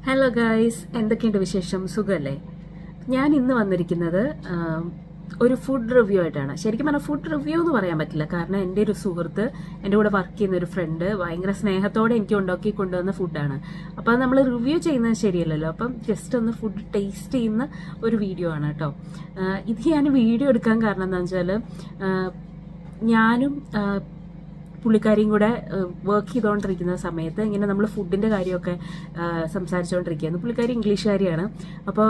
Hello guys, എന്തൊക്കെയുണ്ട് വിശേഷം? സുഖമല്ലേ? ഞാൻ ഇന്ന് വന്നിരിക്കുന്നത് ഒരു ഫുഡ് റിവ്യൂ ആയിട്ടാണ്. ശരിക്കും പറഞ്ഞാൽ ഫുഡ് റിവ്യൂ എന്ന് പറയാൻ പറ്റില്ല, കാരണം എൻ്റെ ഒരു സുഹൃത്ത്, എൻ്റെ കൂടെ വർക്ക് ചെയ്യുന്ന ഒരു ഫ്രണ്ട് ഭയങ്കര സ്നേഹത്തോടെ എനിക്ക് ഉണ്ടാക്കി കൊണ്ടുവന്ന ഫുഡാണ്. അപ്പോൾ അത് നമ്മൾ റിവ്യൂ ചെയ്യുന്നത് ശരിയല്ലല്ലോ. അപ്പം ജസ്റ്റ് ഒന്ന് ഫുഡ് ടേസ്റ്റ് ചെയ്യുന്ന ഒരു വീഡിയോ ആണ് കേട്ടോ. ഇത് ഞാൻ വീഡിയോ എടുക്കാൻ കാരണം എന്താണെന്ന് വെച്ചാൽ ഞാനും പുള്ളിക്കാരിയും കൂടെ വർക്ക് ചെയ്തുകൊണ്ടിരിക്കുന്ന സമയത്ത് ഇങ്ങനെ നമ്മൾ ഫുഡിൻ്റെ കാര്യമൊക്കെ സംസാരിച്ചുകൊണ്ടിരിക്കുകയായിരുന്നു. പുള്ളിക്കാരി ഇംഗ്ലീഷുകാരിയാണ്. അപ്പോൾ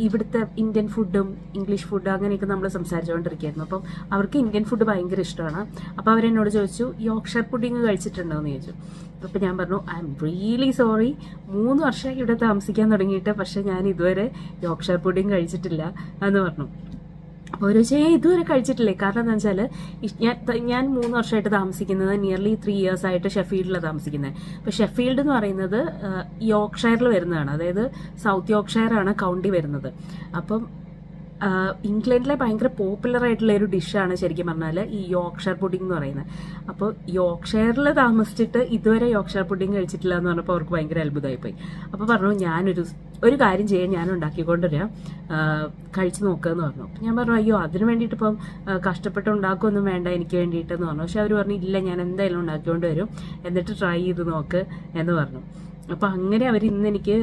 ഇവിടുത്തെ ഇന്ത്യൻ ഫുഡും ഇംഗ്ലീഷ് ഫുഡും അങ്ങനെയൊക്കെ നമ്മൾ സംസാരിച്ചുകൊണ്ടിരിക്കുകയായിരുന്നു. അപ്പം അവർക്ക് ഇന്ത്യൻ ഫുഡ് ഭയങ്കര ഇഷ്ടമാണ്. അപ്പോൾ അവരെന്നോട് ചോദിച്ചു, യോർക്ക്ഷയർ പുഡിങ് കഴിച്ചിട്ടുണ്ടോ എന്ന് ചോദിച്ചു. അപ്പോൾ ഞാൻ പറഞ്ഞു, ഐ എം റിയലി സോറി, 3 വർഷമായി ഇവിടെ താമസിക്കാൻ തുടങ്ങിയിട്ട്, പക്ഷേ ഞാൻ ഇതുവരെ യോർക്ക്ഷയർ പുഡിങ് കഴിച്ചിട്ടില്ല എന്ന് പറഞ്ഞു. അപ്പോൾ ഒരു ഇതുവരെ കഴിച്ചിട്ടില്ലേ? കാരണം എന്താ വെച്ചാൽ ഞാൻ 3 വർഷമായിട്ട് താമസിക്കുന്നത്, നിയർലി 3 ഇയേഴ്സ് ആയിട്ട് ഷെഫീൽഡിലാണ് താമസിക്കുന്നത്. അപ്പോൾ ഷെഫീൽഡ് എന്ന് പറയുന്നത് യോർക്ക്ഷയറിൽ വരുന്നതാണ്, അതായത് സൗത്ത് യോർക്ക്ഷയറാണ് കൗണ്ടി വരുന്നത്. അപ്പം ഇംഗ്ലണ്ടിലെ ഭയങ്കര പോപ്പുലർ ആയിട്ടുള്ള ഒരു ഡിഷാണ് ശരിക്കും പറഞ്ഞാൽ ഈ യോർക്ക്ഷയർ പുഡിംഗ് എന്ന് പറയുന്നത്. അപ്പോൾ യോർക്ക്ഷയറിൽ താമസിച്ചിട്ട് ഇതുവരെ യോർക്ക്ഷയർ പുഡിംഗ് കഴിച്ചിട്ടില്ല എന്ന് പറഞ്ഞപ്പോൾ അവർക്ക് ഭയങ്കര അത്ഭുതമായിപ്പോയി. അപ്പോൾ പറഞ്ഞു, ഒരു കാര്യം ചെയ്യാൻ, ഞാൻ ഉണ്ടാക്കിക്കൊണ്ടുവരാം, കഴിച്ച് നോക്കുകയെന്ന് പറഞ്ഞു. ഞാൻ പറഞ്ഞു, അയ്യോ അതിന് വേണ്ടിയിട്ട് ഇപ്പം കഷ്ടപ്പെട്ട് ഉണ്ടാക്കുകയൊന്നും വേണ്ട എനിക്ക് വേണ്ടിയിട്ടെന്ന് പറഞ്ഞു. പക്ഷെ അവർ പറഞ്ഞു, ഇല്ല ഞാൻ എന്തായാലും ഉണ്ടാക്കിക്കൊണ്ട് വരും, എന്നിട്ട് ട്രൈ ചെയ്ത് നോക്ക് എന്ന് പറഞ്ഞു. അപ്പോൾ അങ്ങനെ അവർ ഇന്ന് എനിക്ക്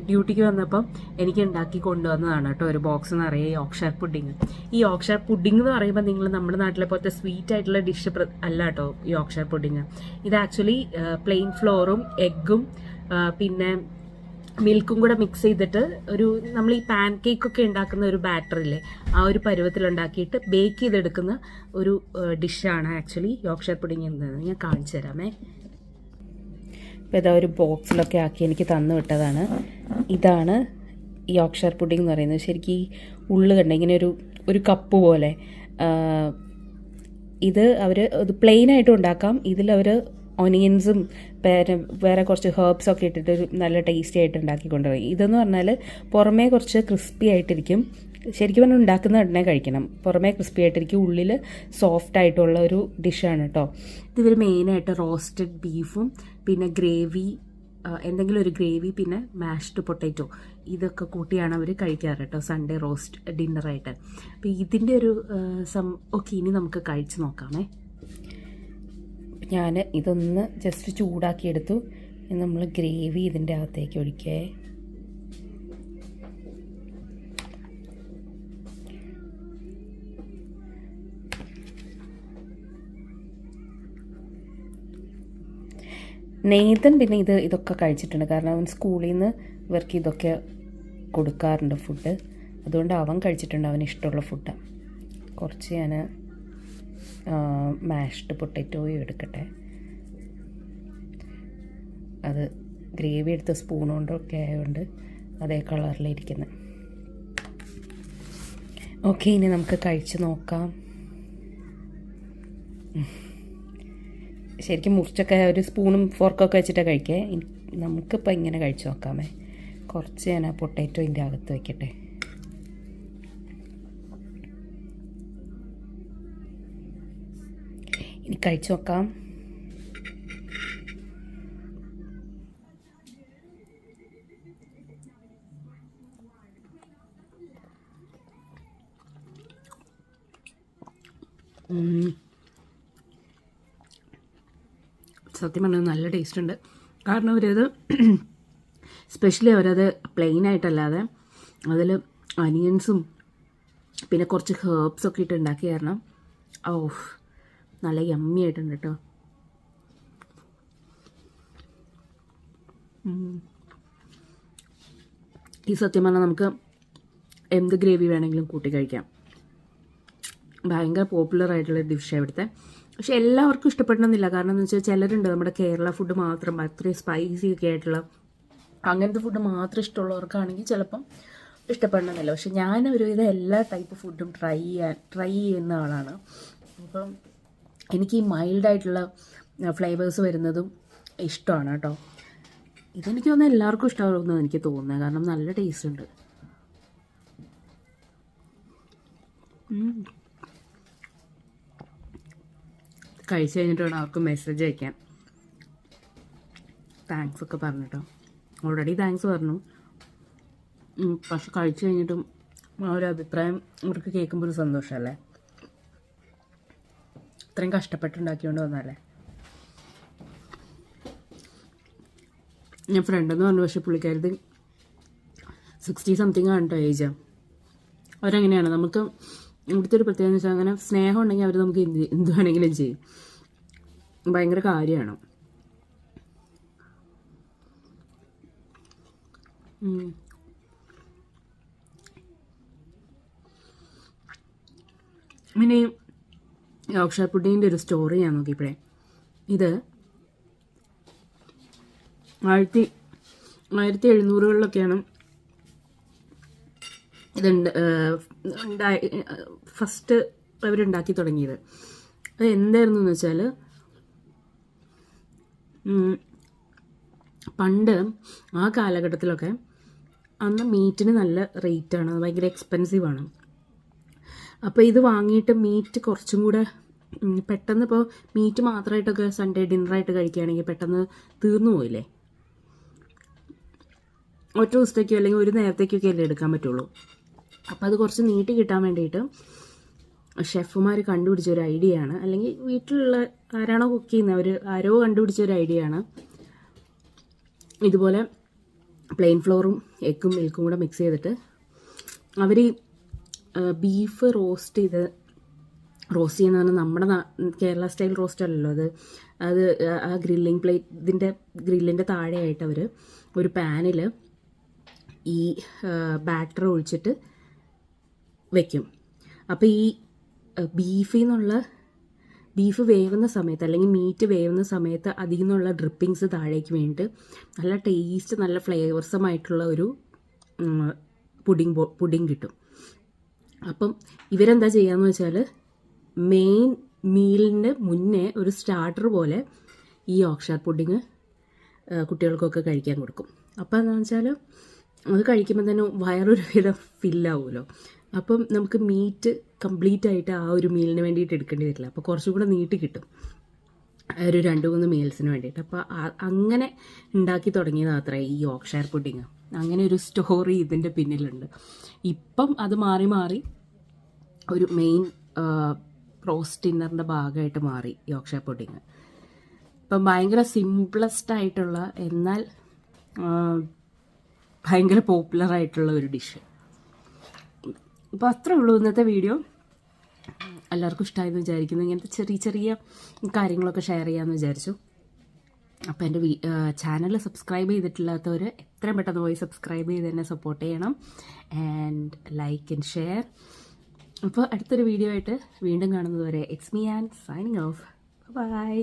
ഡ്യൂട്ടിക്ക് വന്നപ്പം എനിക്ക് ഉണ്ടാക്കി കൊണ്ടുവന്നതാണ് കേട്ടോ ഒരു ബോക്സ് നിറയെ യോർക്ക്ഷയർ പുഡിങ്. ഈ യോർക്ക്ഷയർ പുഡിങ് എന്ന് പറയുമ്പോൾ നിങ്ങൾ നമ്മുടെ നാട്ടിലെ പോലത്തെ സ്വീറ്റ് ആയിട്ടുള്ള ഡിഷ് അല്ല കേട്ടോ യോർക്ക്ഷയർ പുഡിങ്. ഇത് ആക്ച്വലി പ്ലെയിൻ ഫ്ലോറും എഗ്ഗും പിന്നെ മിൽക്കും കൂടെ മിക്സ് ചെയ്തിട്ട് നമ്മൾ ഈ പാൻ കേക്കൊക്കെ ഉണ്ടാക്കുന്ന ഒരു ബാറ്ററില്ലേ, ആ ഒരു പരുവത്തിലുണ്ടാക്കിയിട്ട് ബേക്ക് ചെയ്തെടുക്കുന്ന ഒരു ഡിഷാണ് ആക്ച്വലി യോർക്ക്ഷയർ പുഡിങ് എന്നത്. ഞാൻ കാണിച്ചു തരാമേ. ഇപ്പോൾ ഇതാ ഒരു ബോക്സിലൊക്കെ ആക്കി എനിക്ക് തന്നു വിട്ടതാണ്. ഇതാണ് യോർക്ക്ഷയർ പുഡിംഗ് എന്ന് പറയുന്നത്. ശരിക്കും ഈ ഉള്ളു കണ്ട ഇങ്ങനെ ഒരു കപ്പ് പോലെ. ഇത് ഇത് പ്ലെയിനായിട്ടും ഉണ്ടാക്കാം. ഇതിലവർ ഒനിയൻസും വേറെ കുറച്ച് ഹെർബ്സൊക്കെ ഇട്ടിട്ട് ഒരു നല്ല ടേസ്റ്റി ആയിട്ട് ഉണ്ടാക്കിക്കൊണ്ടുപോയി. ഇതെന്ന് പറഞ്ഞാൽ പുറമേ കുറച്ച് ക്രിസ്പി ആയിട്ടിരിക്കും. ശരിക്കും പറഞ്ഞാൽ ഉണ്ടാക്കുന്ന ഉടനെ കഴിക്കണം. പുറമേ ക്രിസ്പി ആയിട്ടിരിക്കും, ഉള്ളിൽ സോഫ്റ്റ് ആയിട്ടുള്ള ഒരു ഡിഷാണ് കേട്ടോ. ഇതിവർ മെയിനായിട്ട് റോസ്റ്റഡ് ബീഫും പിന്നെ ഗ്രേവി, എന്തെങ്കിലും ഒരു ഗ്രേവി, പിന്നെ മാഷ്ഡ് പൊട്ടാറ്റോ, ഇതൊക്കെ കൂട്ടിയാണ് അവർ കഴിക്കാറ് കേട്ടോ സൺഡേ റോസ്റ്റ് ഡിന്നറായിട്ട്. അപ്പോൾ ഇതിൻ്റെ ഒരു ഓക്കെ, ഇനി നമുക്ക് കഴിച്ച് നോക്കാമേ. ഞാൻ ഇതൊന്ന് ജസ്റ്റ് ചൂടാക്കിയെടുത്തു. നമ്മൾ ഗ്രേവി ഇതിൻ്റെ അകത്തേക്ക് ഒഴിക്കേ. നെയ്തൻ പിന്നെ ഇതൊക്കെ കഴിച്ചിട്ടുണ്ട്, കാരണം അവൻ സ്കൂളിൽ നിന്ന് ഇവർക്ക് ഇതൊക്കെ കൊടുക്കാറുണ്ട് ഫുഡ്. അതുകൊണ്ട് അവൻ കഴിച്ചിട്ടുണ്ട്, അവന് ഇഷ്ടമുള്ള ഫുഡാണ്. കുറച്ച് ഞാൻ മാഷ്ഡ് പൊട്ടാറ്റോയും എടുക്കട്ടെ. അത് ഗ്രേവി എടുത്ത സ്പൂൺ കൊണ്ടൊക്കെ ആയതുകൊണ്ട് അതേ കളറിലിരിക്കുന്നത്. ഓക്കെ, ഇനി നമുക്ക് കഴിച്ച് നോക്കാം. ശരിക്കും മുറിച്ചൊക്കെ ഒരു സ്പൂണും ഫോർക്കൊക്കെ വെച്ചിട്ട് കഴിക്കേ. നമുക്കിപ്പോൾ ഇങ്ങനെ കഴിച്ച് നോക്കാമേ. കുറച്ച് ഞാൻ ആ പൊട്ടാറ്റോ ഇതിൻ്റെ അകത്ത് വയ്ക്കട്ടെ. ഇനി കഴിച്ച് നോക്കാം. സത്യം പറഞ്ഞാൽ നല്ല ടേസ്റ്റ് ഉണ്ട്. കാരണം അവരത് സ്പെഷ്യലി അവരത് പ്ലെയിൻ ആയിട്ടല്ലാതെ അതിൽ അനിയൻസും പിന്നെ കുറച്ച് ഹെർബ്സൊക്കെ ഇട്ട് ഉണ്ടാക്കി കാരണം നല്ല യമ്മി ആയിട്ടുണ്ട് കേട്ടോ. ഈ സത്യം പറഞ്ഞാൽ നമുക്ക് എന്ത് ഗ്രേവി വേണമെങ്കിലും കൂട്ടി കഴിക്കാം. ഭയങ്കര പോപ്പുലർ ആയിട്ടുള്ള ഡിഷാണ് ഇവിടുത്തെ. പക്ഷെ എല്ലാവർക്കും ഇഷ്ടപ്പെടണമെന്നില്ല. കാരണം എന്ന് വെച്ചാൽ ചിലരുണ്ട് നമ്മുടെ കേരള ഫുഡ് മാത്രം അത്രയും സ്പൈസി ഒക്കെ ആയിട്ടുള്ള അങ്ങനത്തെ ഫുഡ് മാത്രം ഇഷ്ടമുള്ളവർക്കാണെങ്കിൽ ചിലപ്പം ഇഷ്ടപ്പെടണമെന്നില്ല. പക്ഷെ ഞാൻ ഒരുവിധം എല്ലാ ടൈപ്പ് ഫുഡും ട്രൈ ചെയ്യുന്ന ആളാണ്. അപ്പം എനിക്ക് ഈ മൈൽഡായിട്ടുള്ള ഫ്ലേവേഴ്സ് വരുന്നതും ഇഷ്ടമാണ് കേട്ടോ. ഇതെനിക്ക് തോന്നുന്നത് എല്ലാവർക്കും ഇഷ്ടമാകുമെന്ന് എനിക്ക് തോന്നുന്നത്, കാരണം നല്ല ടേസ്റ്റ് ഉണ്ട്. കഴിച്ച് കഴിഞ്ഞിട്ട് വേണം അവർക്ക് മെസ്സേജ് അയക്കാൻ, താങ്ക്സ് ഒക്കെ പറഞ്ഞിട്ടോ. ഓൾറെഡി താങ്ക്സ് പറഞ്ഞു. പക്ഷെ കഴിച്ചു കഴിഞ്ഞിട്ടും ആ ഒരു അഭിപ്രായം അവർക്ക് കേൾക്കുമ്പോൾ ഒരു സന്തോഷമല്ലേ. ഇത്രയും കഷ്ടപ്പെട്ടുണ്ടാക്കിക്കൊണ്ട് വന്നല്ലേ. ഞാൻ ഫ്രണ്ടെന്ന് പറഞ്ഞു, പക്ഷെ പുള്ളിക്കാരത് 60 സംതിങ് ആണ് കേട്ടോ ഏജ്. അവരങ്ങനെയാണ്. നമുക്ക് ഇവിടുത്തെ ഒരു പ്രത്യേകത എന്ന് വെച്ചാൽ അങ്ങനെ സ്നേഹം ഉണ്ടെങ്കിൽ അവർ നമുക്ക് എന്ത് വേണമെങ്കിലും ചെയ്യും. ഭയങ്കര കാര്യമാണ്. പിന്നെ യോർക്ക്ഷയർ പുഡിങ്ങിൻ്റെ ഒരു സ്റ്റോറി ഞാൻ നോക്കിയപ്പോഴേ, ഇത് 1700-കളിലൊക്കെയാണ് ഫസ്റ്റ് അവരുണ്ടാക്കി തുടങ്ങിയത്. അത് എന്തായിരുന്നു എന്ന് വെച്ചാൽ, പണ്ട് ആ കാലഘട്ടത്തിലൊക്കെ അന്ന് മീറ്റിന് നല്ല റേറ്റാണ്, ഭയങ്കര എക്സ്പെൻസീവാണ്. അപ്പോൾ ഇത് വാങ്ങിയിട്ട് മീറ്റ് കുറച്ചും കൂടെ പെട്ടെന്ന്, ഇപ്പോൾ മീറ്റ് മാത്രമായിട്ടൊക്കെ സൺഡേ ഡിന്നറായിട്ട് കഴിക്കുകയാണെങ്കിൽ പെട്ടെന്ന് തീർന്നു പോയില്ലേ. ഒറ്റ ദിവസത്തേക്കോ അല്ലെങ്കിൽ ഒരു നേരത്തേക്കൊക്കെ അല്ലേ എടുക്കാൻ പറ്റുള്ളൂ. അപ്പോൾ അത് കുറച്ച് നീട്ടി കിട്ടാൻ വേണ്ടിയിട്ട് ഷെഫുമാർ കണ്ടുപിടിച്ച ഒരു ഐഡിയ ആണ്, അല്ലെങ്കിൽ വീട്ടിലുള്ള ആരാണോ കുക്ക് ചെയ്യുന്നത് അവർ ആരോ കണ്ടുപിടിച്ച ഒരു ഐഡിയ ആണ്. ഇതുപോലെ പ്ലെയിൻ ഫ്ലോറും എഗ്ഗും മിൽക്കും കൂടെ മിക്സ് ചെയ്തിട്ട് അവർ ബീഫ് റോസ്റ്റ് ചെയ്യുന്ന പറഞ്ഞാൽ നമ്മുടെ കേരള സ്റ്റൈൽ റോസ്റ്റ് അല്ലല്ലോ അത് ആ ഗ്രില്ലിൻ്റെ താഴെയായിട്ട് അവർ ഒരു പാനിൽ ഈ ബാറ്റർ ഒഴിച്ചിട്ട് വയ്ക്കും. അപ്പോൾ ഈ ബീഫ് വേവുന്ന സമയത്ത് അല്ലെങ്കിൽ മീറ്റ് വേവുന്ന സമയത്ത് അതിൽ നിന്നുള്ള ഡ്രിപ്പിങ്സ് താഴേക്ക് വേണ്ടിയിട്ട് നല്ല ടേസ്റ്റ്, നല്ല ഫ്ലേവർസമായിട്ടുള്ള ഒരു പുഡിങ് കിട്ടും. അപ്പം ഇവരെന്താ ചെയ്യാന്ന് വെച്ചാൽ, മെയിൻ മീലിന് മുന്നേ ഒരു സ്റ്റാർട്ടർ പോലെ ഈ യോർക്ക്ഷയർ പുഡിങ് കുട്ടികൾക്കൊക്കെ കഴിക്കാൻ കൊടുക്കും. അപ്പോൾ എന്താണെന്ന് വെച്ചാൽ അത് കഴിക്കുമ്പോൾ തന്നെ വയറൊരു വിധം ഫില്ലാവുമല്ലോ. അപ്പം നമുക്ക് മീറ്റ് കംപ്ലീറ്റ് ആയിട്ട് ആ ഒരു മീലിന് വേണ്ടിയിട്ട് എടുക്കേണ്ടി വരില്ല. അപ്പോൾ കുറച്ചും കൂടെ നീട്ടി കിട്ടും ഒരു 2-3 മീൽസിന് വേണ്ടിയിട്ട്. അപ്പോൾ അങ്ങനെ ഉണ്ടാക്കി തുടങ്ങിയതാത്ര ഈ യോർക്ക്ഷയർ പുഡിങ്. അങ്ങനെ ഒരു സ്റ്റോറി ഇതിൻ്റെ പിന്നിലുണ്ട്. ഇപ്പം അത് മാറി ഒരു മെയിൻ റോസ്റ്റ് ഡിന്നറിൻ്റെ ഭാഗമായിട്ട് മാറി യോർക്ക്ഷയർ പുഡിങ്. ഇപ്പം ഭയങ്കര സിംപ്ലസ്റ്റ് ആയിട്ടുള്ള എന്നാൽ ഭയങ്കര പോപ്പുലറായിട്ടുള്ള ഒരു ഡിഷ്. അപ്പോൾ അത്രേ ഉള്ളൂ ഇന്നത്തെ വീഡിയോ. എല്ലാവർക്കും ഇഷ്ടമായെന്ന് വിചാരിക്കുന്നു. ഇങ്ങനത്തെ ചെറിയ കാര്യങ്ങളൊക്കെ ഷെയർ ചെയ്യാമെന്ന് വിചാരിച്ചു. അപ്പോൾ എൻ്റെ ചാനൽ സബ്സ്ക്രൈബ് ചെയ്തിട്ടില്ലാത്തവർ എത്രയും പെട്ടെന്ന് പോയി സബ്സ്ക്രൈബ് ചെയ്ത് തന്നെ സപ്പോർട്ട് ചെയ്യണം. And like and share. അപ്പോൾ അടുത്തൊരു വീഡിയോ ആയിട്ട് വീണ്ടും കാണുന്നത് വരെ it's me and signing off. By.